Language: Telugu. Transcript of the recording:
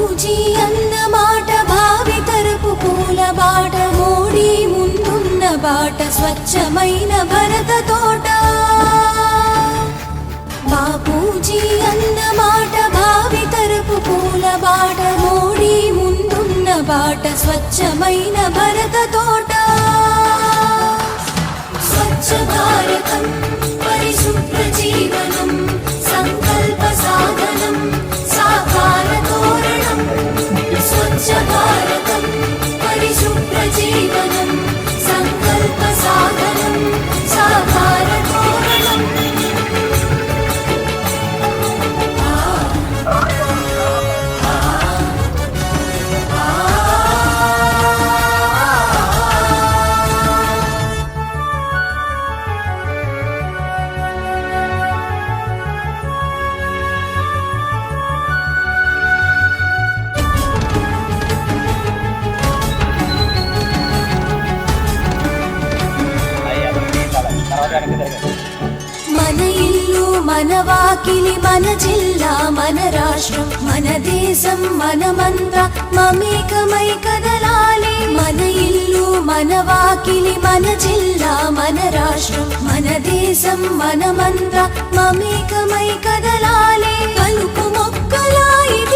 బాపూజీ అన్నమాట భావితరపు పూల బాట మోడీ ముందున్న బాట స్వచ్ఛమైన భరత తోట బాపూజీ అన్నమాట భావితరపు పూల బాట మోడీ ముందున్న బాట స్వచ్ఛమైన భరత తోట స్వచ్ఛ భారతం పరిశుభ్ర జీవనం సంకల్ప సాధనం సాకార తోరణం స్వచ్ఛ భారతం పరిశుభ్ర జీవనం సంకల్ప సాధనం సాకార తోరణం మన ఇల్లు మన వాకిలి మన జిల్లా మన రాష్ట్రం మన దేశం మనమంతా మమేకమై కదలాలి మన ఇల్లు మన వాకిలి మన జిల్లా మన రాష్ట్రం మన దేశం మనమంతా మమేకమై కదలాలి కలుపు మొక్కలా ఇది